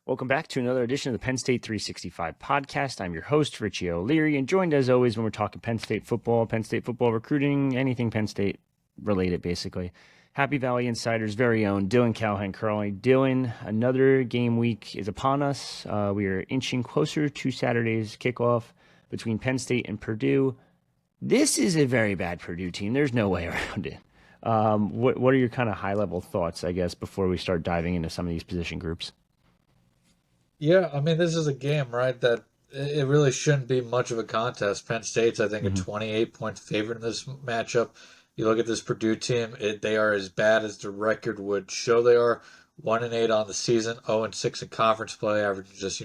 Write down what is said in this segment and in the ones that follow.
Welcome back to another edition of the Penn State 365 podcast. I'm your host, Richie O'Leary, and joined as always when we're talking Penn State football recruiting, anything Penn State related, basically. Happy Valley Insider's very own Dylan Callahan-Curley. Dylan, another game week is upon us. We are inching closer to Saturday's kickoff between Penn State and Purdue. This is a very bad Purdue team. There's no way around it. What are your kind of high-level thoughts, I guess, before we start diving into some of these position groups? Yeah, I mean, this is a game, right, that it really shouldn't be much of a contest. Penn State's, I think, a 28-point favorite in this matchup. You look at this Purdue team, they are as bad as the record would show they are. 1-8 on the season, 0-6 in conference play, averaging just,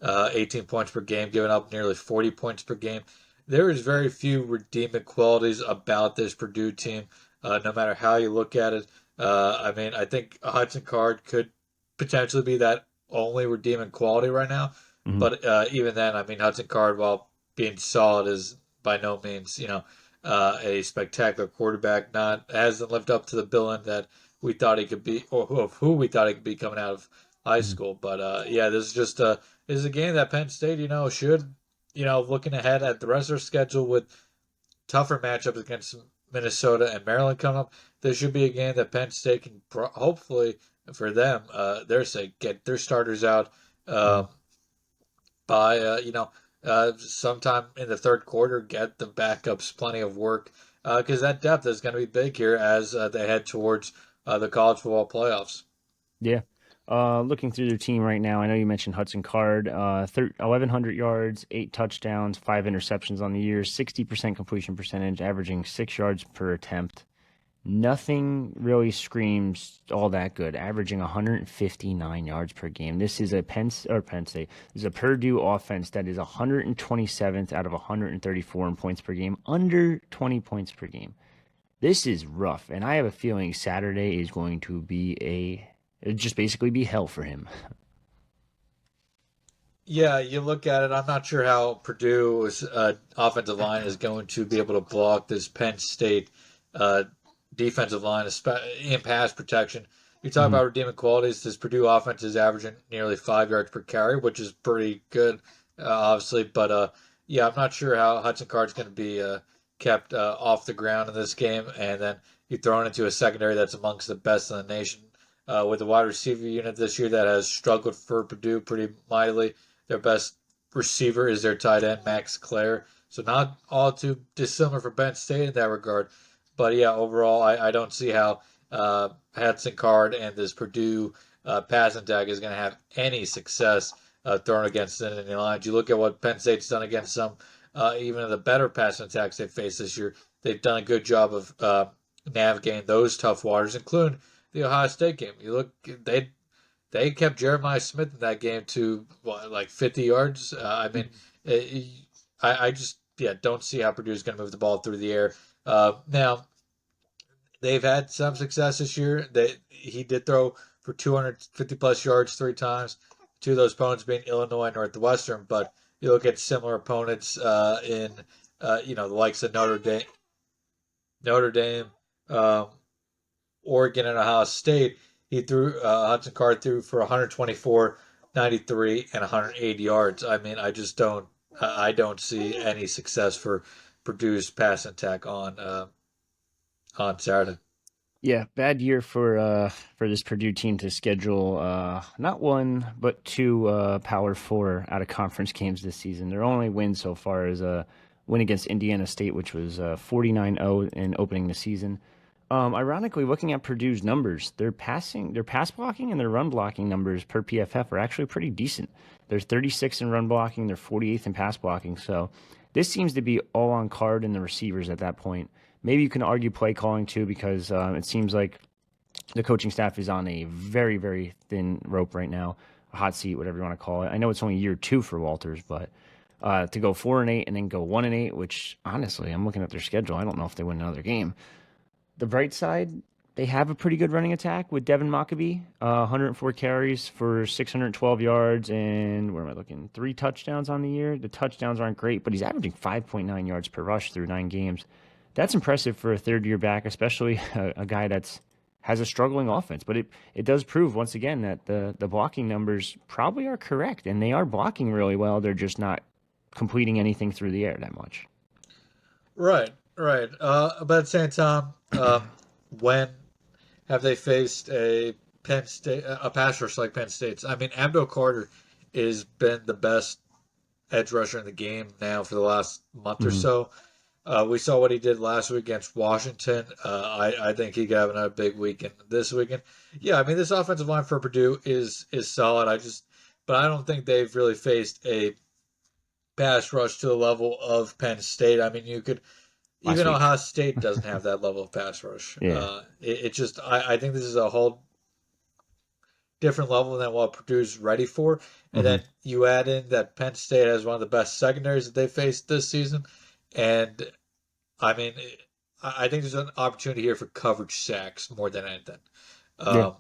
18 points per game, giving up nearly 40 points per game. There is very few redeeming qualities about this Purdue team, no matter how you look at it. I think Hudson Card could potentially be that only redeeming quality right now. Mm-hmm. But even then, I mean, Hudson Card, while being solid, is by no means, a spectacular quarterback. Hasn't lived up to the billing that we thought he could be, or who we thought he could be coming out of high school. But this is just this is a game that Penn State, should, looking ahead at the rest of their schedule with tougher matchups against Minnesota and Maryland coming up. This should be a game that Penn State can hopefully, for them, their sake, get their starters out by sometime in the third quarter. Get the backups plenty of work because that depth is going to be big here as they head towards the college football playoffs. Yeah. Looking through their team right now, I know you mentioned Hudson Card, 1,100 yards, 8 touchdowns, 5 interceptions on the year, 60% completion percentage, averaging 6 yards per attempt. Nothing really screams all that good, averaging 159 yards per game. This is a Penn State. This is a Purdue offense that is 127th out of 134 in points per game, under 20 points per game. This is rough, and I have a feeling Saturday is going to be just basically be hell for him. Yeah, you look at it. I'm not sure how Purdue's offensive line is going to be able to block this Penn State defensive line in pass protection. You talk about redeeming qualities. This Purdue offense is averaging nearly 5 yards per carry, which is pretty good, obviously. But I'm not sure how Hudson Card's going to be kept off the ground in this game. And then you throw it into a secondary that's amongst the best in the nation with a wide receiver unit this year that has struggled for Purdue pretty mightily. Their best receiver is their tight end, Max Clare. So not all too dissimilar for Penn State in that regard. But yeah, overall, I don't see how Hudson Card and this Purdue passing attack is going to have any success thrown against the Nittany Lions. You look at what Penn State's done against some, even of the better passing attacks they've faced this year. They've done a good job of navigating those tough waters, including the Ohio State game. You look, they kept Jeremiah Smith in that game to like 50 yards. I just don't see how Purdue is going to move the ball through the air. Now, they've had some success this year. He did throw for 250 plus yards 3 times. 2 of those opponents being Illinois and Northwestern. But you look at similar opponents in the likes of Notre Dame, Oregon, and Ohio State. Hudson Card threw for 124, 93, and 180 yards. I mean, I don't see any success for Purdue's pass attack on Saturday. Yeah, bad year for this Purdue team to schedule not 1 but 2 Power 4 out of conference games this season. Their only win so far is a win against Indiana State, which was 49-0 in opening the season. Ironically, looking at Purdue's numbers, their pass blocking and their run blocking numbers per PFF are actually pretty decent. They're 36 in run blocking, they're 48th in pass blocking. So this seems to be all on Card and the receivers at that point. Maybe you can argue play calling too, because it seems like the coaching staff is on a very, very thin rope right now, a hot seat, whatever you want to call it. I know it's only year 2 for Walters, but to go 4-8 and then go 1-8, which honestly, I'm looking at their schedule, I don't know if they win another game. The bright side, they have a pretty good running attack with Devin Maccabee, 104 carries for 612 yards and, 3 touchdowns on the year. The touchdowns aren't great, but he's averaging 5.9 yards per rush through 9 games. That's impressive for a third-year back, especially a guy that's has a struggling offense. But it does prove once again that the blocking numbers probably are correct, and they are blocking really well. They're just not completing anything through the air that much. Right, right. But at the same time, when have they faced a Penn State, a pass rush like Penn State's? I mean, Abdul Carter has been the best edge rusher in the game now for the last month or Hmm. so. We saw what he did last week against Washington. I think he could have another big weekend this weekend. Yeah, I mean this offensive line for Purdue is solid. But I don't think they've really faced a pass rush to the level of Penn State. I mean, you could Last even week. Ohio State doesn't have that level of pass rush. Yeah. It just I think this is a whole different level than what Purdue's ready for. And Hmm. then you add in that Penn State has one of the best secondaries that they faced this season, and I mean, I think there's an opportunity here for coverage sacks more than anything. Yeah.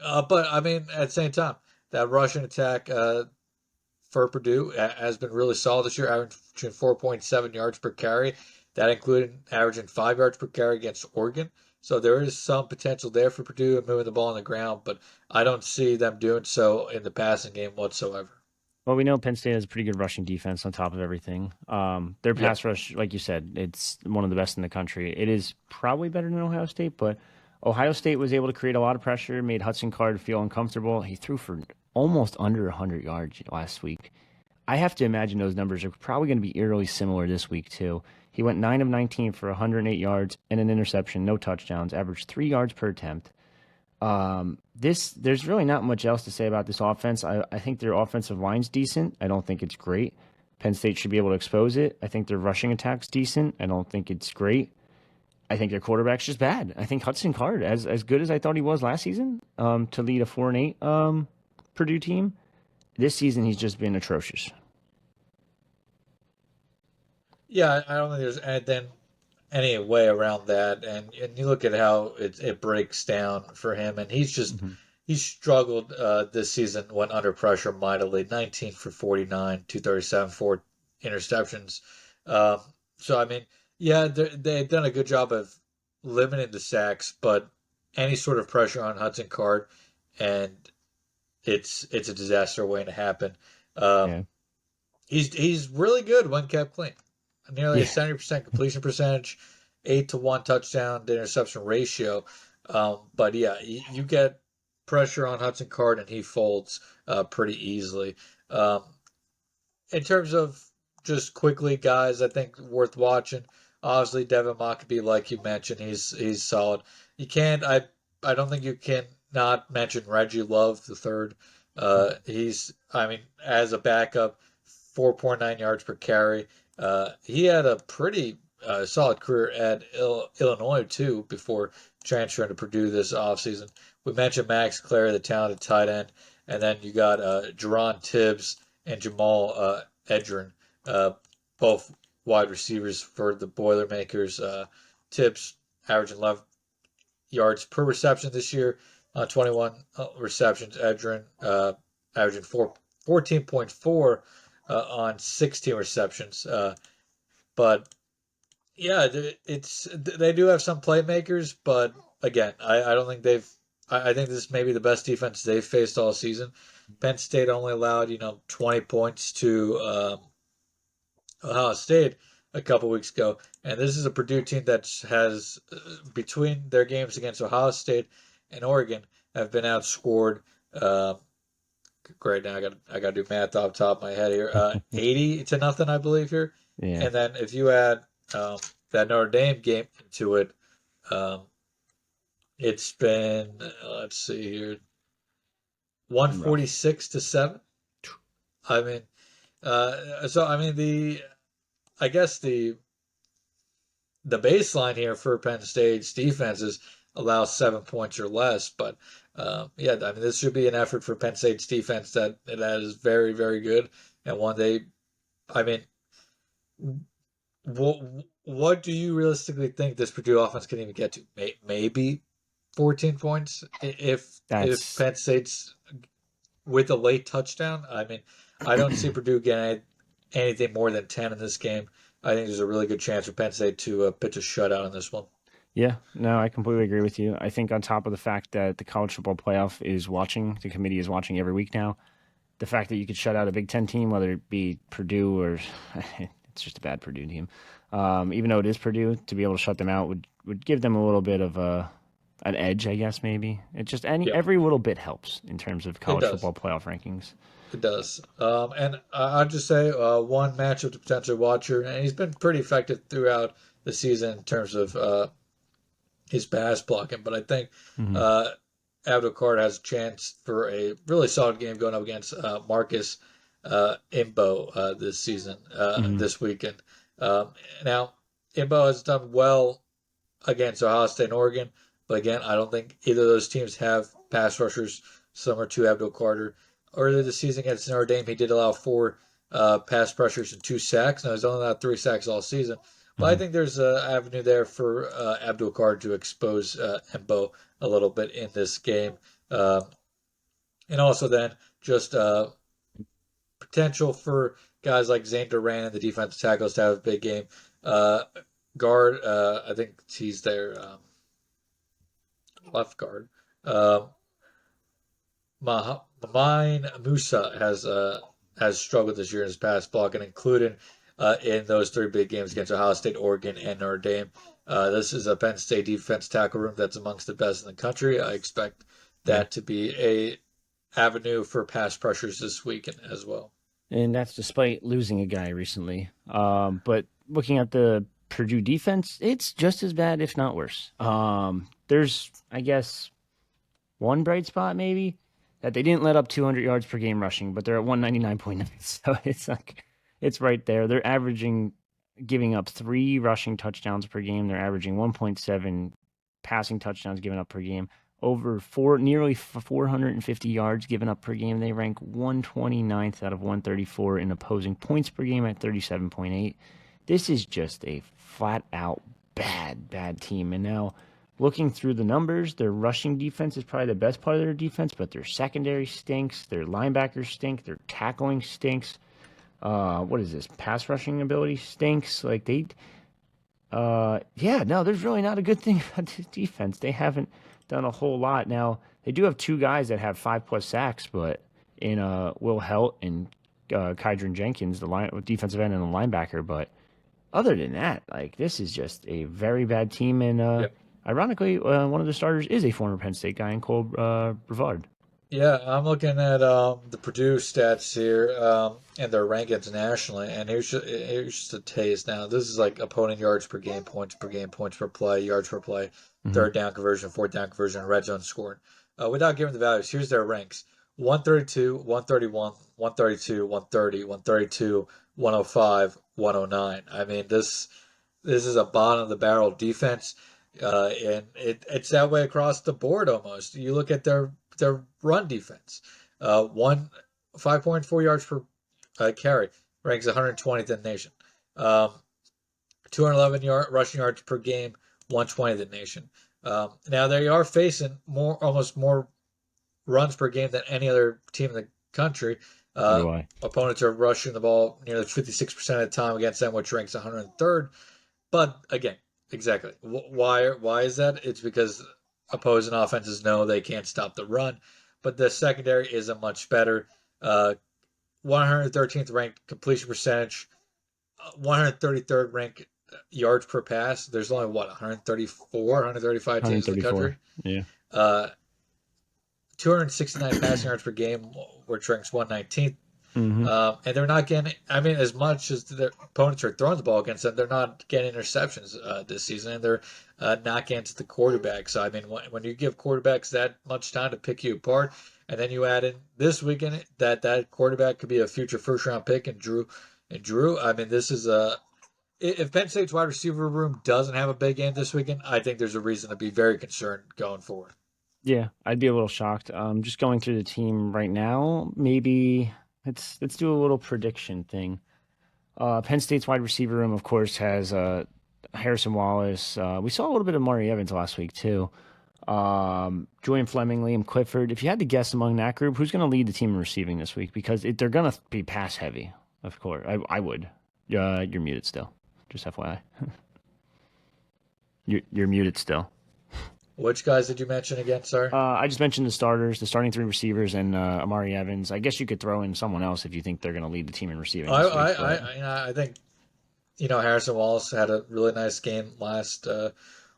Um, but I mean, at the same time, that rushing attack for Purdue has been really solid this year, averaging 4.7 yards per carry. That included averaging 5 yards per carry against Oregon. So there is some potential there for Purdue and moving the ball on the ground, but I don't see them doing so in the passing game whatsoever. Well, we know Penn State has a pretty good rushing defense on top of everything. Their Yeah. pass rush, like you said, it's one of the best in the country. It is probably better than Ohio State, but Ohio State was able to create a lot of pressure, made Hudson Card feel uncomfortable. He threw for almost under 100 yards last week. I have to imagine those numbers are probably going to be eerily similar this week, too. He went 9 of 19 for 108 yards and an interception, no touchdowns, averaged 3 yards per attempt. There's really not much else to say about this offense. I think their offensive line's decent. I don't think it's great. Penn State should be able to expose it. I think their rushing attack's decent. I don't think it's great. I think their quarterback's just bad. I think Hudson Card, as good as I thought he was last season, to lead a 4-8 Purdue team, this season he's just been atrocious. Yeah, I don't think there's any way around that. And you look at how it breaks down for him, and Hmm. he's struggled this season when under pressure mightily. 19 for 49, 237, 4 interceptions. Um, so I mean, yeah, they've done a good job of limiting the sacks, but any sort of pressure on Hudson Card, and it's a disaster waiting to happen. Um, Yeah. he's really good when kept clean. Nearly a Yeah. 70% completion percentage, 8-to-1 touchdown to interception ratio. But yeah, you get pressure on Hudson Card and he folds pretty easily. Um, in terms of just quickly, guys, I think worth watching. Obviously, Devin Mockabee, like you mentioned, he's solid. You can't. I don't think you can not mention Reggie Love the third. I mean, as a backup, 4.9 yards per carry. He had a pretty solid career at Illinois too before transferring to Purdue this offseason. We mentioned Max Clare, the talented tight end, and then you got Jerron Tibbs and Jamal Edgerrin, uh, both wide receivers for the Boilermakers. Tibbs averaging 11 yards per reception this year, 21 receptions. Edgerrin averaging 14.4 on 16 receptions. But yeah, they do have some playmakers, but again, I don't think I think this may be the best defense they've faced all season. Penn State only allowed 20 points to Ohio State a couple weeks ago, and this is a Purdue team that has between their games against Ohio State and Oregon have been outscored. Uh, Great, now I got to do math off the top of my head here. 80-0, I believe here, Yeah. and then if you add that Notre Dame game to it, um, it's been let's see here, Rough. 146-7. I mean, so I mean I guess the baseline here for Penn State's defense is allow 7 points or less. But yeah, I mean, this should be an effort for Penn State's defense that is very, very good and one I mean, what do you realistically think this Purdue offense can even get to? Maybe 14 points if That's Penn State's with a late touchdown. I mean, I don't see Purdue getting anything more than 10 in this game. I think there's a really good chance for Penn State to pitch a shutout in this one. Yeah, no, I completely agree with you. I think on top of the fact that the college football playoff is watching, the committee is watching every week now. The fact that you could shut out a Big Ten team, whether it be Purdue or it's just a bad Purdue team, even though it is Purdue, to be able to shut them out would give them a little bit of an edge, I guess. Maybe it just Yep, every little bit helps in terms of it college does. football playoff rankings. It does. And I'll just say one matchup to potentially watch here, and he's been pretty effective throughout the season in terms of his pass blocking. But I think Hmm. uh, Abdul Card has a chance for a really solid game going up against Marcus Imbo this season, Hmm. this weekend. Um, Now, Imbo has done well against Ohio State and Oregon. But again, I don't think either of those teams have pass rushers similar to Abdul Carter. Earlier this season against Notre Dame, he did allow four pass pressures and 2 sacks. Now, he's only allowed 3 sacks all season. But I Hmm. think there's an avenue there for Abdul Carter to expose Embo a little bit in this game. Um, and also then just potential for guys like Zane Duran and the defensive tackles to have a big game. Uh, Guard, I think he's their left guard. Um, Mine Musa has struggled this year in his pass blocking, including in those three big games against Ohio State, Oregon, and Notre Dame. This is a Penn State defense tackle room that's amongst the best in the country. I expect Yeah, that to be a avenue for pass pressures this weekend as well. and that's despite losing a guy recently. But looking at the Purdue defense, it's just as bad, if not worse. There's, I guess, one bright spot maybe that they didn't let up 200 yards per game rushing, but they're at 199.9. So it's like it's right there. They're averaging giving up 3 rushing touchdowns per game. They're averaging 1.7 passing touchdowns given up per game. Over nearly 450 yards given up per game. They rank 129th out of 134 in opposing points per game at 37.8. This is just a flat out bad team. And now looking through the numbers, their rushing defense is probably the best part of their defense, but their secondary stinks, their linebackers stink, their tackling stinks. What is this? Pass rushing ability stinks. Like yeah, no, there's really not a good thing about this defense. They haven't done a whole lot. Now they do have two guys that have 5+ sacks, but in Will Helt and Kydron Jenkins, the defensive end and the linebacker. But other than that, like this is just a very bad team. And Yep. ironically, one of the starters is a former Penn State guy in Cole Brevard. Yeah, I'm looking at the Purdue stats here and their rankings nationally, and here's just a taste. Now, this is like opponent yards per game, points per play, yards per play, Hmm. third down conversion, fourth down conversion, and red zone scoring. Without giving the values, here's their ranks: 132, 131, 132, 130, 132, 105, 109. I mean, this is a bottom of the barrel defense, and it's that way across the board almost. You look at their run defense, one 5.4 yards per carry, ranks 120th in the nation. Um, 211 rushing yards per game, 120th in the nation. Now they are facing almost more runs per game than any other team in the country. So Uh, do I. Opponents are rushing the ball nearly 56% of the time against them, which ranks 103rd. But again, exactly. Why is that? It's because opposing offenses know they can't stop the run, but the secondary isn't much better. 113th ranked completion percentage, 133rd ranked yards per pass. There's only what 134, 135 teams in the 134. country. Yeah. Uh, 269 passing yards per game, which ranks 119th. Hmm. And they're not getting, I mean, as much as their opponents are throwing the ball against them, they're not getting interceptions this season, and they're not getting to the quarterback. So, I mean, when you give quarterbacks that much time to pick you apart, and then you add in this weekend that quarterback could be a future first round pick, and Drew, I mean, this is a. If Penn State's wide receiver room doesn't have a big game this weekend, I think there's a reason to be very concerned going forward. Yeah, I'd be a little shocked. Just going through the team right now, maybe let's do a little prediction thing. Penn State's wide receiver room, of course, has Harrison Wallace. We saw a little bit of Maury Evans last week too. Julian Fleming, Liam Clifford. If you had to guess among that group, who's going to lead the team in receiving this week? Because they're going to be pass heavy. Of course, I would. You're muted still. Just FYI. You're muted still. Which guys did you mention again? Sorry. I just mentioned the starters, the starting three receivers, and Amari Evans. I guess you could throw in someone else if you think they're going to lead the team in receiving I this week. I But I think Harrison Wallace had a really nice game last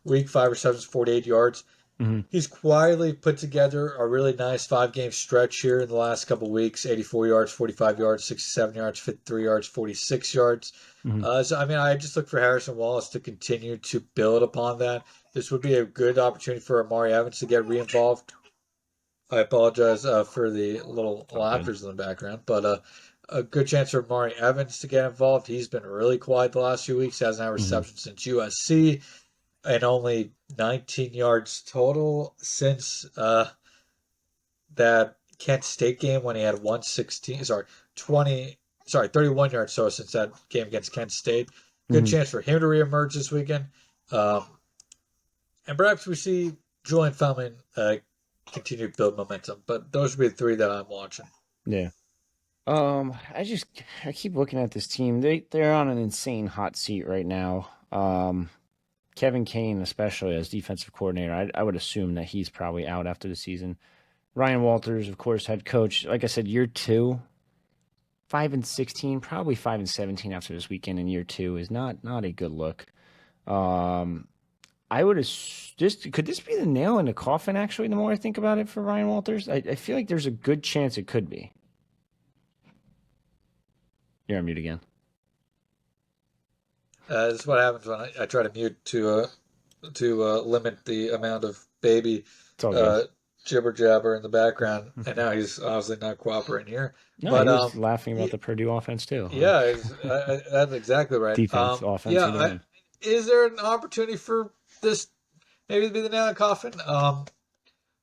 week, 5 receptions, 48 yards. mhm. He's quietly put together a really nice 5 game stretch here in the last couple of weeks: 84 yards, 45 yards, 67 yards, 53 yards, 46 yards. Mhm. So, I mean, I just look for Harrison Wallace to continue to build upon that. This would be a good opportunity for Amari Evans to get re-involved. I apologize for the little It's all good. laughters in the background, but a good chance for Amari Evans to get involved. He's been really quiet the last few weeks. Hasn't had Mhm. reception since USC, and only 19 yards total since that Kent State game when he had 116. Sorry, 20. Sorry, 31 yards so since that game against Kent State. Good Mhm. chance for him to reemerge this weekend. Um, and perhaps we see Julian Feldman continue to build momentum. But those would be the three that I'm watching. Yeah. I keep looking at this team. They're on an insane hot seat right now. Kevin Kane, especially as defensive coordinator, I would assume that he's probably out after the season. Ryan Walters, of course, head coach. Like I said, year two, 5-16, probably 5-17 after this weekend in year two is not a good look. Um, I would just could this be the nail in the coffin? Actually, the more I think about it for Ryan Walters, I feel like there's a good chance it could be. You're on mute again. This is what happens when I try to mute to limit the amount of baby It's all good. uh, jibber jabber in the background, and now he's obviously not cooperating here. No, But he was laughing about the Purdue offense too. yeah, that's exactly right. Defense, offense, Yeah, either one. is there an opportunity for this maybe to be the nail in the coffin?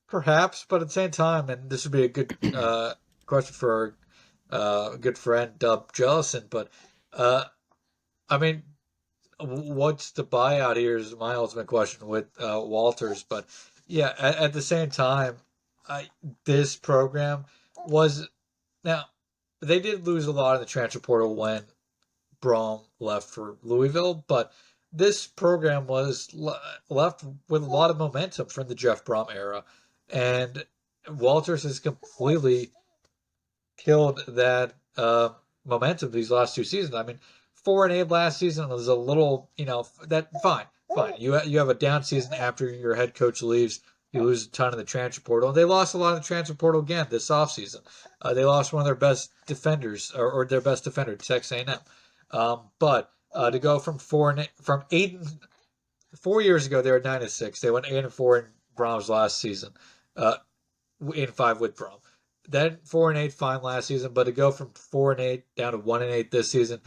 Perhaps, but at the same time, and this would be a good question for our good friend Dub Jellison, but uh, I mean, what's the buyout here is my ultimate question with Walters. But yeah, at the same time, this program was now they did lose a lot in the transfer portal when Brom left for Louisville, but this program was left with a lot of momentum from the Jeff Brom era, and Walters has completely killed that momentum these last 2 seasons. I mean, 4-8 last season was a little, that fine, fine. You have a down season after your head coach leaves. You lose a ton in the transfer portal. They lost a lot in the transfer portal again this offseason. They lost one of their best defenders, or their best defender, Texas A&M. But to go from 4 years ago, they were 9-6. They went 8-4 in Brom's last season, 8-5 with Brom. Then 4-8 fine last season, but to go from 4-8 down to 1-8 this season,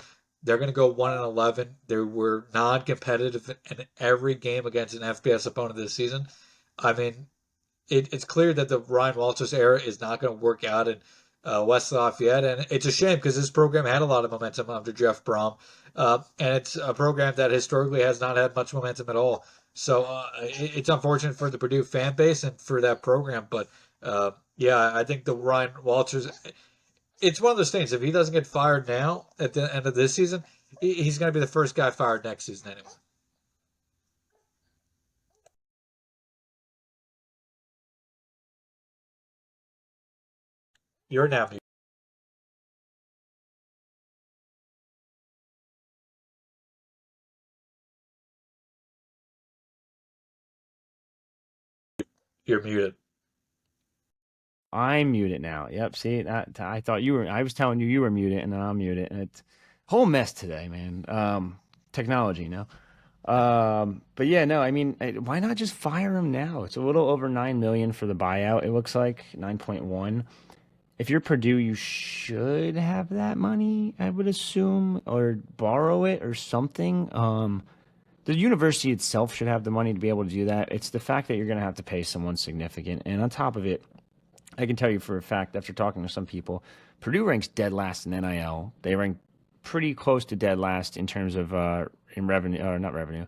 they're going to go 1-11. They were non-competitive in every game against an FBS opponent this season. I mean, it's clear that the Ryan Walters era is not going to work out in West Lafayette, and it's a shame because this program had a lot of momentum under Jeff Brom, and it's a program that historically has not had much momentum at all. So it's unfortunate for the Purdue fan base and for that program, but yeah, I think the Ryan Walters. It's one of those things. If he doesn't get fired now at the end of this season, he's going to be the first guy fired next season anyway. You're now muted. You're muted. I'm muted now. Yep. See, I thought you were. I was telling you were muted, and then I'm muted, and it's whole mess today, man. Technology, you know. But yeah, no. I mean, why not just fire him now? It's a little over 9 million for the buyout. It looks like 9.1. If you're Purdue, you should have that money, I would assume, or borrow it or something. The university itself should have the money to be able to do that. It's the fact that you're going to have to pay someone significant, and on top of it, I can tell you for a fact after talking to some people, Purdue ranks dead last in NIL. They rank pretty close to dead last in terms of in revenue, or not revenue,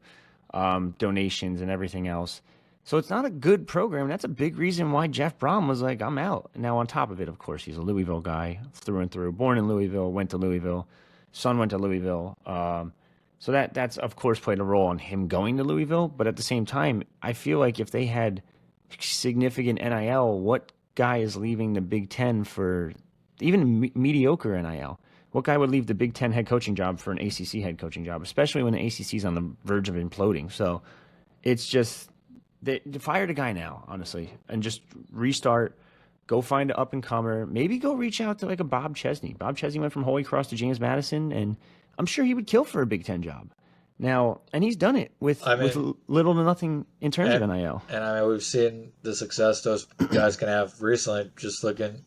donations and everything else. So it's not a good program. That's a big reason why Jeff Brom was like, I'm out. Now, on top of it, of course, he's a Louisville guy through and through. Born in Louisville, went to Louisville. Son went to Louisville. So that's of course played a role in him going to Louisville. But at the same time, I feel like if they had significant NIL, what guy is leaving the Big Ten for even mediocre NIL? What guy would leave the Big Ten head coaching job for an ACC head coaching job, especially when the ACC is on the verge of imploding? So it's just they fire the guy now, honestly, and just restart. Go find an up and comer. Maybe go reach out to like a Bob Chesney. Bob Chesney went from Holy Cross to James Madison, and I'm sure he would kill for a Big Ten job. Now, and he's done it I with mean, little to nothing in terms of and NIL. and I mean we've seen the success those guys can have recently. Just looking,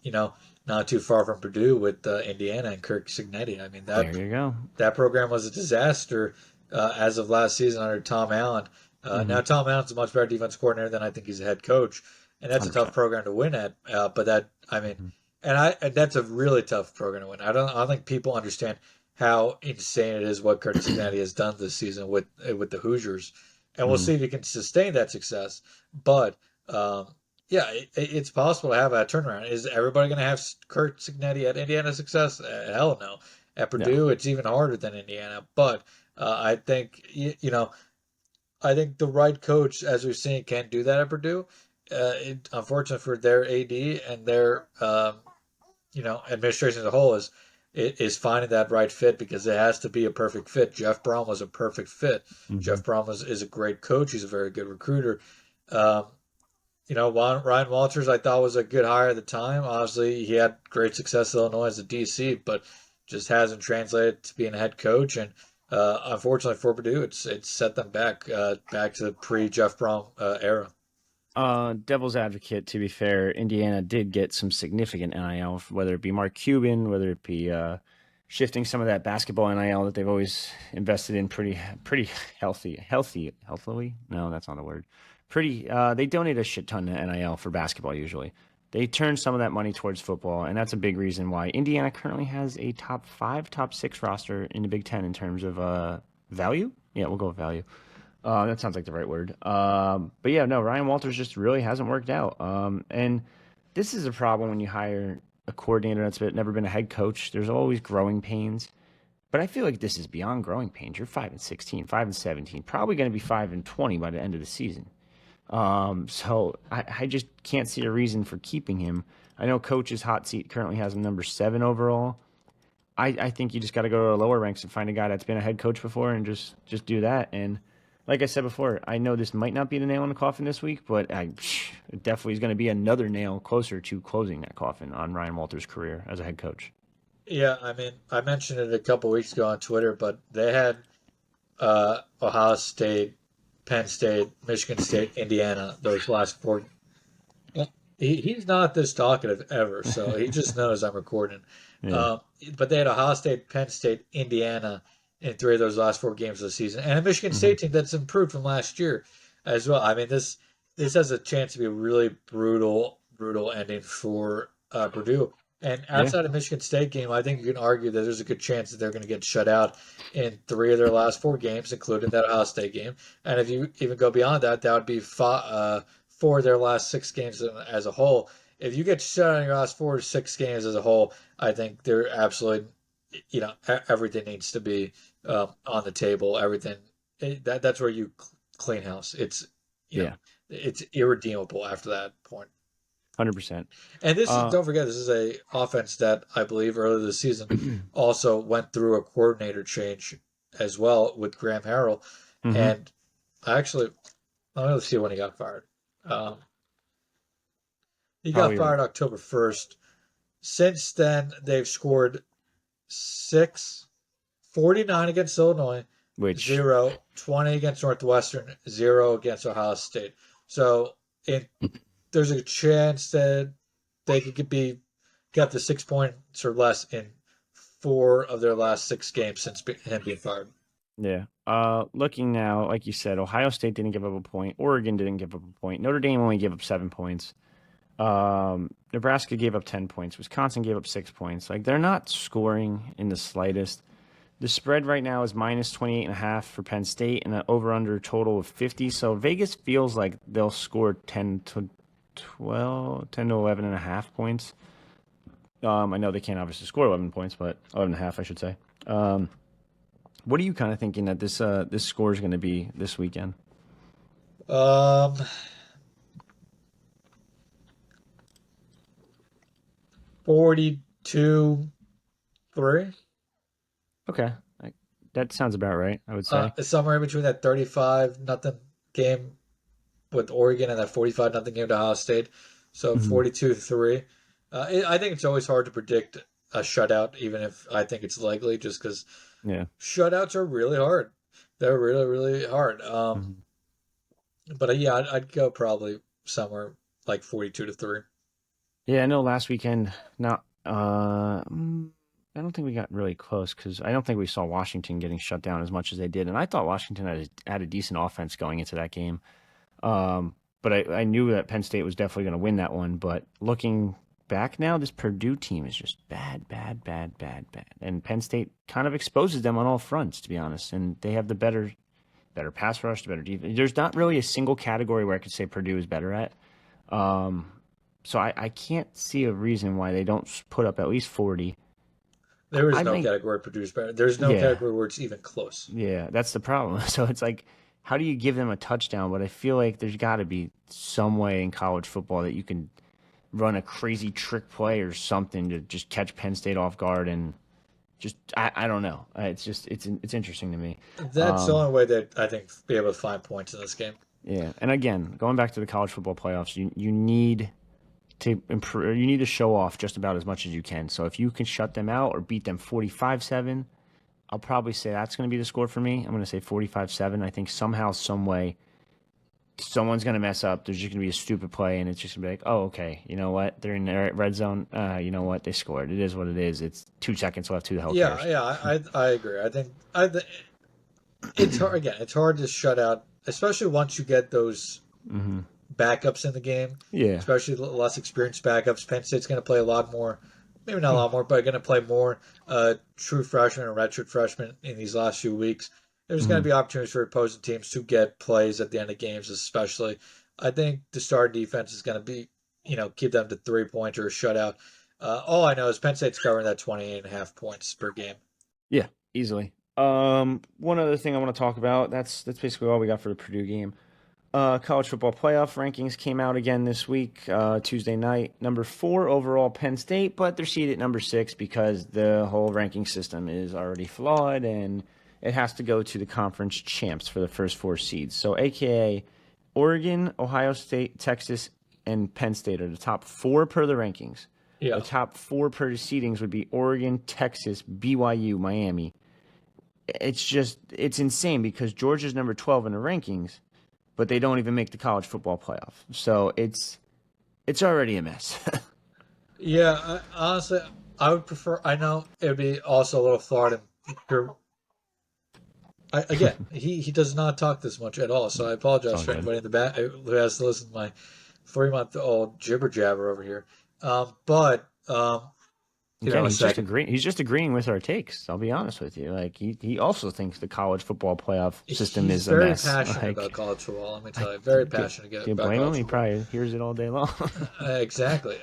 not too far from Purdue with Indiana and Kirk Cignetti. I mean There you go. that program was a disaster as of last season under Tom Allen. Mm-hmm. Now Tom Allen's a much better defense coordinator than I think he's a head coach, and that's a tough 100%. program to win at. But that I mean, Mm-hmm. and that's a really tough program to win. I don't think people understand how insane it is what Kirk Cignetti has done this season with the Hoosiers, and we'll Mm-hmm. see if he can sustain that success. But yeah, it's possible to have a turnaround. Is everybody going to have Kirk Cignetti at Indiana success? Hell no. At Yeah. Purdue, it's even harder than Indiana. But I think I think the right coach, as we've seen, can do that at Purdue. Unfortunate for their AD and their administration as a whole is finding that right fit because it has to be a perfect fit. Jeff Brom was a perfect fit. Mm-hmm. Jeff Brom is a great coach. He's a very good recruiter. Um, Ryan Walters I thought was a good hire at the time. Obviously, he had great success at Illinois as a DC, but just hasn't translated to being a head coach. And unfortunately for Purdue, it's set them back to the pre Jeff Brom era. Devil's advocate, to be fair, Indiana did get some significant NIL, whether it be Mark Cuban, whether it be shifting some of that basketball NIL that they've always invested in pretty healthily. No, that's not the word. Pretty. They donate a shit ton to NIL for basketball usually. They turn some of that money towards football, and that's a big reason why Indiana currently has a top five, top six roster in the Big Ten in terms of value. Yeah, we'll go with value. That sounds like the right word. But yeah, no, Ryan Walters just really hasn't worked out. And this is a problem when you hire a coordinator that's never been a head coach. There's always growing pains. But I feel like this is beyond growing pains. You're 5-16, 5-17, probably going to be 5-20 by the end of the season. So I just can't see a reason for keeping him. I know coach's hot seat currently has him number 7 overall. I think you just got to go to the lower ranks and find a guy that's been a head coach before and just do that. And like I said before, I know this might not be the nail in the coffin this week, but it definitely is going to be another nail closer to closing that coffin on Ryan Walters' career as a head coach. Yeah, I mean, I mentioned it a couple weeks ago on Twitter, but they had Ohio State, Penn State, Michigan State, Indiana, those last four. He's not this talkative ever, so he just knows I'm recording. Yeah. Um, but they had Ohio State, Penn State, Indiana in 3 of those last 4 games of the season, and a Michigan Hmm. State team that's improved from last year as well. I mean, this has a chance to be a really brutal ending for Purdue. And Yeah. outside of Michigan State game, I think you can argue that there's a good chance that they're going to get shut out in 3 of their last 4 games, including that Ohio State game. And if you even go beyond that, that would be 4 of their last 6 games as a whole. If you get shut out in your last 4 or 6 games as a whole, I think they're absolutely, everything needs to be on the table. Everything that's where you clean house. You know, Yeah. it's irredeemable after that point. 100%. And this is Uh, don't forget this is a offense that I believe earlier this season also went through a coordinator change as well with Graham Harrell. hmm And actually, let's see when he got fired. Um, he got Probably, fired October 1st. Since then, they've scored 6, 49 against Illinois, which 0, 20 against Northwestern, 0 against Ohio State. So there's a chance that they could be got to 6 points or less in 4 of their last 6 games since him being fired. Yeah. Looking now, like you said, Ohio State didn't give up a point. Oregon didn't give up a point. Notre Dame only gave up 7 points. Nebraska gave up 10 points. Wisconsin gave up 6 points. Like they're not scoring in the slightest. The spread right now is minus 28.5 for Penn State and an over-under total of 50. So Vegas feels like they'll score 10 to 12, 10 to 11 and a half points. I know they can't obviously score 11 points, but 11 and a half, I should say. What are you kind of thinking that this score is going to be this weekend? Um, 42-3. Okay, that sounds about right, I would say. Somewhere in between that 35 nothing game with Oregon and that 45 nothing game to Ohio State. So Hmm. 42-3. I think it's always hard to predict a shutout, even if I think it's likely, just because Yeah. shutouts are really hard. They're really, really hard. Hmm. But yeah, I'd go probably somewhere like 42-3. Yeah, I know last weekend. Not. I don't think we got really close because I don't think we saw Washington getting shut down as much as they did, and I thought Washington had a decent offense going into that game. But I knew that Penn State was definitely going to win that one. But looking back now, this Purdue team is just bad, bad, bad, bad, bad, and Penn State kind of exposes them on all fronts, to be honest. And they have the better pass rush, the better defense. There's not really a single category where I could say Purdue is better at. Um, so I can't see a reason why they don't put up at least 40. There is I no might, category produced better. There's no yeah, category where it's even close. yeah, that's the problem. So it's like, how do you give them a touchdown? But I feel like there's got to be some way in college football that you can run a crazy trick play or something to just catch Penn State off guard and just I don't know. It's just it's interesting to me. That's the only way that I think be able to find points in this game. Yeah, and again, going back to the college football playoffs, you need to improve. You need to show off just about as much as you can. So if you can shut them out or beat them 45-7, I'll probably say that's going to be the score for me. I'm going to say 45-7. I think somehow, some way, someone's going to mess up. There's just going to be a stupid play, and it's just going to be like, oh, okay, you know what? They're in the red zone. You know what? They scored. It is what it is. It's 2 seconds left. Who the hell Yeah, cares? yeah, I agree. It's hard again. It's hard to shut out, especially once you get those Hmm. backups in the game, Yeah. especially less experienced backups. Penn State's going to play a lot more, maybe not a lot more, but going to play more true freshmen or redshirt freshmen in these last few weeks. There's going Hmm. to be opportunities for opposing teams to get plays at the end of games, especially. I think the starting defense is going to be, keep them to 3 points or a shutout. All I know is Penn State's covering that 28.5 points per game. Yeah, easily. One other thing I want to talk about. That's basically all we got for the Purdue game. College football playoff rankings came out again this week, Tuesday night. Number 4 overall, Penn State, but they're seated at number 6 because the whole ranking system is already flawed and it has to go to the conference champs for the first 4 seeds. So, AKA Oregon, Ohio State, Texas, and Penn State are the top 4 per the rankings. The Yeah. top 4 per the seedings would be Oregon, Texas, BYU, Miami. It's insane because Georgia's number 12 in the rankings, but they don't even make the college football playoff. So it's already a mess. Yeah, honestly, I would prefer. I know it would be also a little flawed. Again, he does not talk this much at all, so I It's apologize all for good. anybody in the back who has to listen to my 3-month-old jibber jabber over here. But Again, a second. he's just agreeing with our takes. I'll be honest with you. Like he also thinks the college football playoff system He's is a very mess. passionate about Like college football. Let me I tell you, very do, passionate do you about blame him? college He football. probably hears it all day long. Exactly.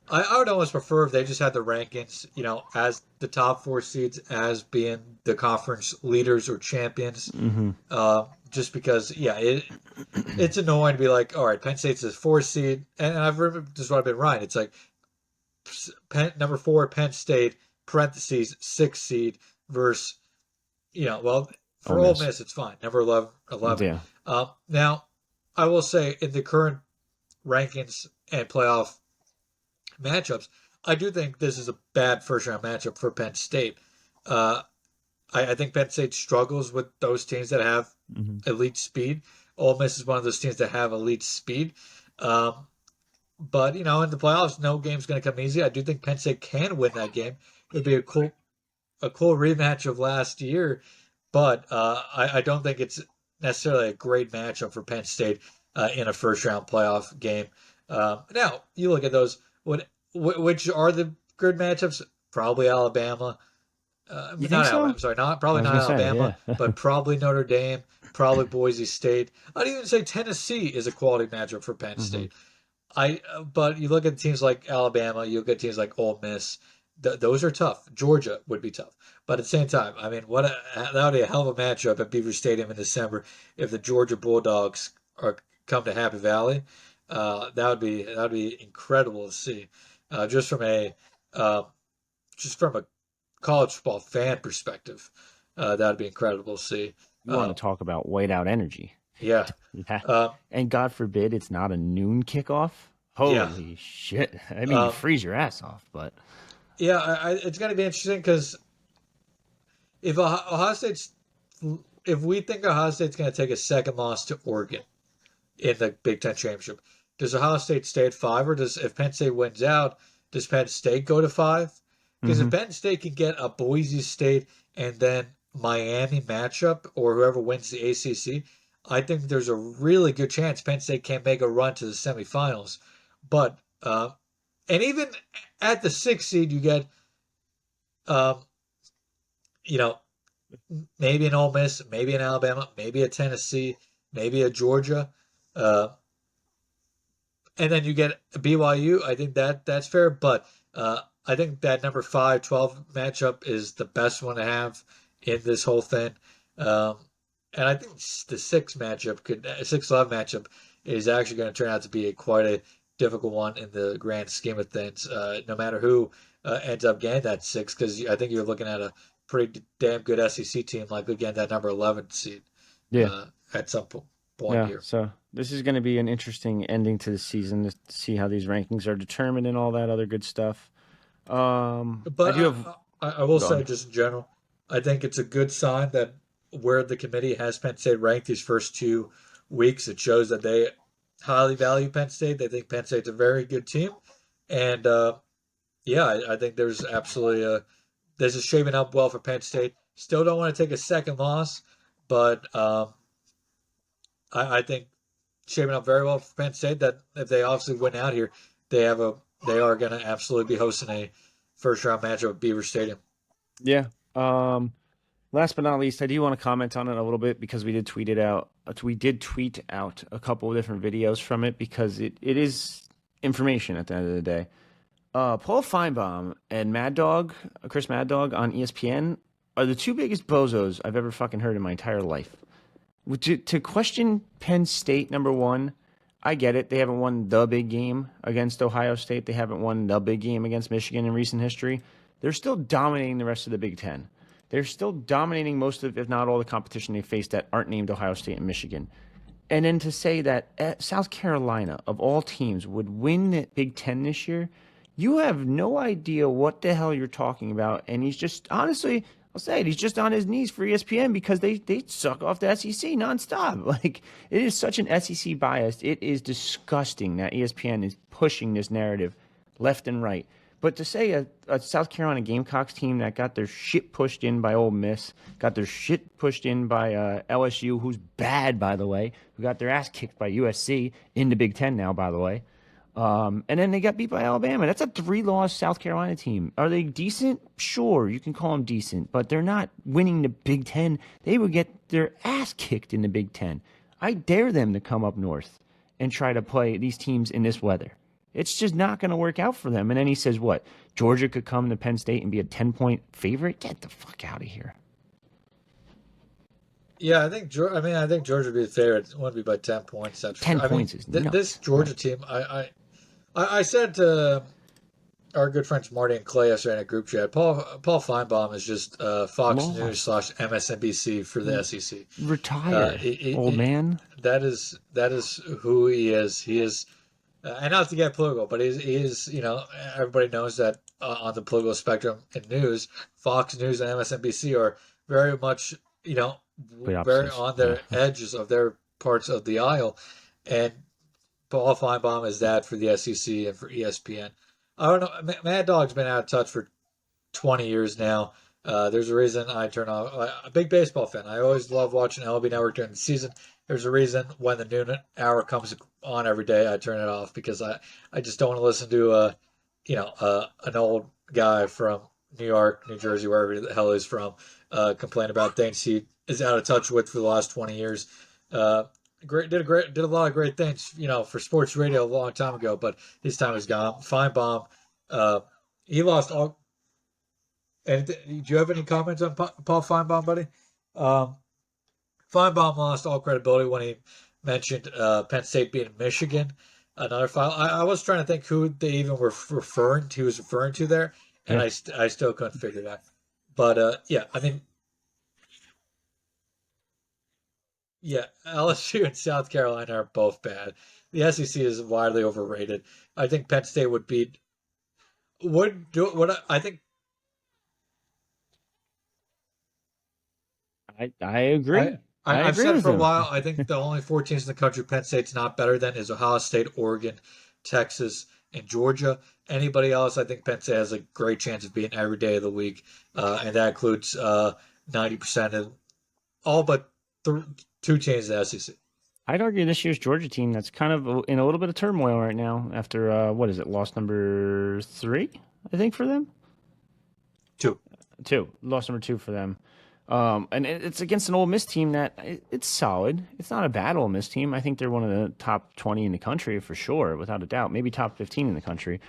I would almost prefer if they just had the rankings, as the top 4 seeds as being the conference leaders or champions. Hmm. Just because, yeah, it's annoying to be like, all right, Penn State's a 4 seed, and I've remember this is what I've been right. It's like number 4, Penn State, parentheses 6 seed versus, well, Ole for Ole Miss. Miss it's fine, number 11. Yeah. Now, I will say in the current rankings and playoff matchups, I do think this is a bad first round matchup for Penn State. Uh, I think Penn State struggles with those teams that have Hmm. elite speed. Ole Miss is one of those teams that have elite speed. Um, but in the playoffs, no game's going to come easy. I do think Penn State can win that game. It would be a cool rematch of last year, but I don't think it's necessarily a great matchup for Penn State in a first round playoff game. Now you look at those. Which are the good matchups? Probably Alabama. You think Not Alabama. so? I'm sorry, not I probably was not gonna say, Alabama, yeah. but probably Notre Dame, probably Boise State. I'd even say Tennessee is a quality matchup for Penn Hmm. State. But you look at teams like Alabama, you look at teams like Ole Miss. those are tough. Georgia would be tough, but at the same time, I mean, that would be a hell of a matchup at Beaver Stadium in December if the Georgia Bulldogs are come to Happy Valley. That would be incredible to see. Just from uh, a college football fan perspective, that would be incredible to see. You want Uh, to talk about whiteout energy? yeah, Yeah. uh, And God forbid it's not a noon kickoff. yeah, Holy shit! I mean, you um, freeze your ass off, but yeah. It's going to be interesting because if Ohio State's if we think Ohio State's going to take a second loss to Oregon in the Big Ten championship, does Ohio State stay at 5, or does if Penn State wins out, does Penn State go to 5? Because if hmm Penn State can get a Boise State and then Miami matchup, or whoever wins the ACC, I think there's a really good chance Penn State can make a run to the semifinals. But and even at the 6th seed, you get um, you know maybe an Ole Miss, maybe an Alabama, maybe a Tennessee, maybe a Georgia, uh, and then you get BYU. I think that's fair, but I think that number 5-12 matchup is the best one to have in this whole thing. Um, and I think the 6-11 matchup is actually going to turn out to be quite a difficult one in the grand scheme of things. No matter who ends up getting that 6, because I think you're looking at a pretty damn good SEC team, like again that number 11 seed yeah, at some point yeah. here. So this is going to be an interesting ending to the season to see how these rankings are determined and all that other good stuff. I But do have. I will Go say, on. just in general, I think it's a good sign that where the committee has Penn State ranked these first 2 weeks, it shows that they highly value Penn State. They think Penn State's a very good team, and yeah, I think there's absolutely this is shaping up well for Penn State. Still don't want to take a second loss, but I think shaping up very well for Penn State. That if they obviously win out here, they are going to absolutely be hosting a first round matchup at Beaver Stadium. Yeah. Last but not least, I do want to comment on it a little bit because we did tweet it out. We did tweet out a couple of different videos from it because it is information at the end of the day. Paul Finebaum and MadDog, Chris MadDog on ESPN are the two biggest bozos I've ever fucking heard in my entire life. To question Penn State, number one, I get it. They haven't won the big game against Ohio State. They haven't won the big game against Michigan in recent history. They're still dominating the rest of the Big Ten. They're still dominating most of, if not all, the competition they face that aren't named Ohio State and Michigan. And then to say that South Carolina, of all teams, would win the Big Ten this year, you have no idea what the hell you're talking about. And he's just, honestly, I'll say it, he's just on his knees for ESPN because they suck off the SEC nonstop. Like, it is such an SEC bias. It is disgusting that ESPN is pushing this narrative left and right. But to say a South Carolina Gamecocks team that got their shit pushed in by Ole Miss, got their shit pushed in by LSU, who's bad, by the way, who got their ass kicked by USC in the Big Ten now, by the way. And then they got beat by Alabama. That's a 3-loss South Carolina team. Are they decent? Sure, you can call them decent, but they're not winning the Big Ten. They would get their ass kicked in the Big Ten. I dare them to come up north and try to play these teams in this weather. It's just not going to work out for them. And then he says, what? Georgia could come to Penn State and be a 10-point favorite? Get the fuck out of here. Yeah, I think Georgia would be the favorite. It wouldn't be by 10 points. That's for 10 sure. I mean, points is this nuts. Georgia team, I said to our good friends Marty and Clay yesterday in a group chat, Paul Finebaum is just Fox News Lost. slash MSNBC for the SEC. Retire, old man. That is who he is. He is, and not to get political, but he is. Everybody knows that on the political spectrum in news, Fox News and MSNBC are very much Complete very opposites. on Yeah. their edges of their parts of the aisle, and Paul Finebaum is that for the SEC and for ESPN. I don't know. Mad Dog's been out of touch for 20 years now. There's a reason I turn off. A big baseball fan. I always love watching MLB Network during the season. There's a reason when the noon hour comes on every day, I turn it off because I just don't want to listen to an old guy from New York, New Jersey, wherever the hell he's from, complain about things he is out of touch with for the last 20 years. Did a lot of great things, for sports radio a long time ago, but his time is gone. Feinbaum, he lost all. And do you have any comments on Paul Finebaum, buddy? Um, Finebaum lost all credibility when he mentioned Penn State beating Michigan. Another file. I was trying to think who they even were referring to. He was referring to there, and Yeah. I still couldn't figure that. But yeah, I mean, yeah, LSU and South Carolina are both bad. The SEC is widely overrated. I think Penn State would do what I think. I I, agree. I I've agree said with for a him. while. I think the only four teams in the country Penn State's not better than is Ohio State, Oregon, Texas, and Georgia. Anybody else, I think Penn State has a great chance of being every day of the week, and that includes 90% of all but two teams in the SEC. I'd argue this year's Georgia team that's kind of in a little bit of turmoil right now after what is it, loss number 3, I think for them. Two. 2, loss number 2 for them. And it's against an Ole Miss team that it's solid. It's not a bad Ole Miss team. I think they're one of the top 20 in the country for sure, without a doubt. Maybe top 15 in the country.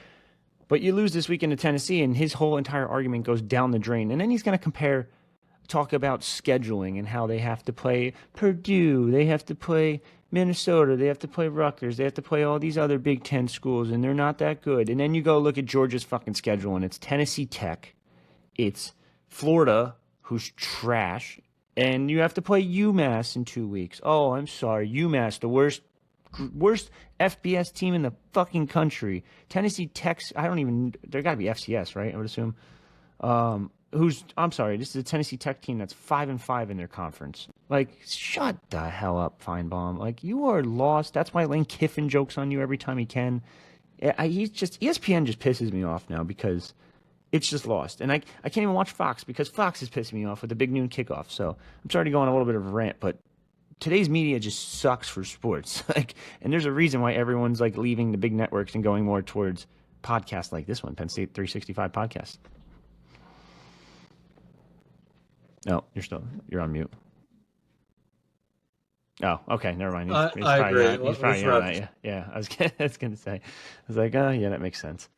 But you lose this weekend to Tennessee, and his whole entire argument goes down the drain. And then he's going to talk about scheduling and how they have to play Purdue, they have to play Minnesota, they have to play Rutgers, they have to play all these other Big Ten schools, and they're not that good. And then you go look at Georgia's fucking schedule, and it's Tennessee Tech, it's Florida, who's trash, and you have to play UMass in 2 weeks. Oh, I'm sorry, UMass, the worst FBS team in the fucking country. Tennessee Tech, I don't even. There got to be FCS, right? I would assume. I'm sorry, this is a Tennessee Tech team that's 5-5 in their conference. Like, shut the hell up, Finebaum. Like, you are lost. That's why Lane Kiffin jokes on you every time he can. He's just ESPN just pisses me off now because it's just lost. And I can't even watch Fox because Fox is pissing me off with the big noon kickoff. So I'm sorry to go on a little bit of a rant, but today's media just sucks for sports. Like, and there's a reason why everyone's like leaving the big networks and going more towards podcasts like this one, Penn State 365 podcast. No, you're on mute. Oh, okay, never mind. I agree. He's probably yelling at you. Yeah, I was gonna say. I was like, oh yeah, that makes sense.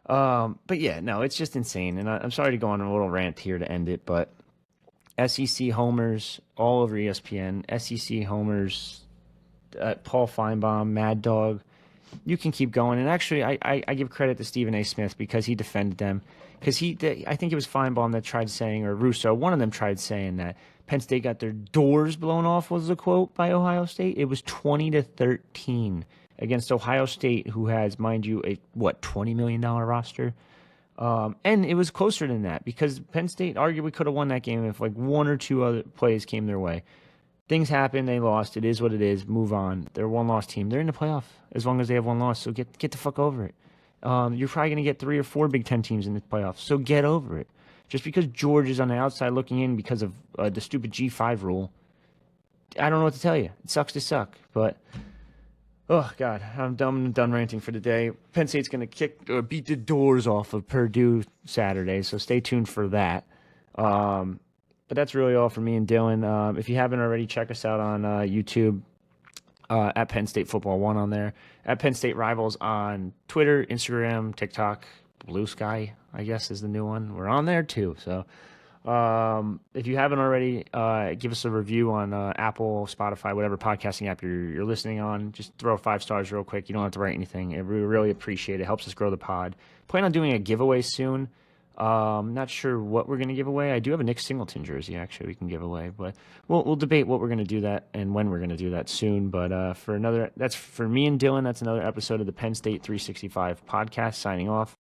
But yeah, no, it's just insane. And I'm sorry to go on a little rant here to end it, but SEC homers all over ESPN. SEC homers, Paul Finebaum, MadDog. You can keep going. And actually, I give credit to Stephen A. Smith because he defended them. Because I think it was Finebaum that tried saying, or Russo, one of them tried saying that Penn State got their doors blown off was the quote by Ohio State. It was 20-13 against Ohio State, who has, mind you, a $20 million roster. And it was closer than that because Penn State arguably could have won that game if like one or two other plays came their way. Things happen. They lost. It is what it is. Move on. They're a one-loss team. They're in the playoff as long as they have one loss. So get the fuck over it. You're probably going to get 3 or 4 Big Ten teams in the playoffs. So get over it. Just because George is on the outside looking in because of the stupid G5 rule, I don't know what to tell you. It sucks to suck. But, oh, God, I'm done ranting for the day. Penn State's going to beat the doors off of Purdue Saturday. So stay tuned for that. But that's really all for me and Dylan. If you haven't already, check us out on YouTube at Penn State Football 1 on there. At Penn State Rivals on Twitter, Instagram, TikTok, Blue Sky, I guess, is the new one. We're on there too. So if you haven't already, give us a review on Apple, Spotify, whatever podcasting app you're listening on. Just throw 5 stars real quick. You don't have to write anything. We really appreciate it. It helps us grow the pod. Plan on doing a giveaway soon. Not sure what we're going to give away. I do have a Nick Singleton jersey, actually, we can give away, but we'll debate what we're going to do that and when we're going to do that soon. But that's for me and Dylan. That's another episode of the Penn State 365 podcast. Signing off.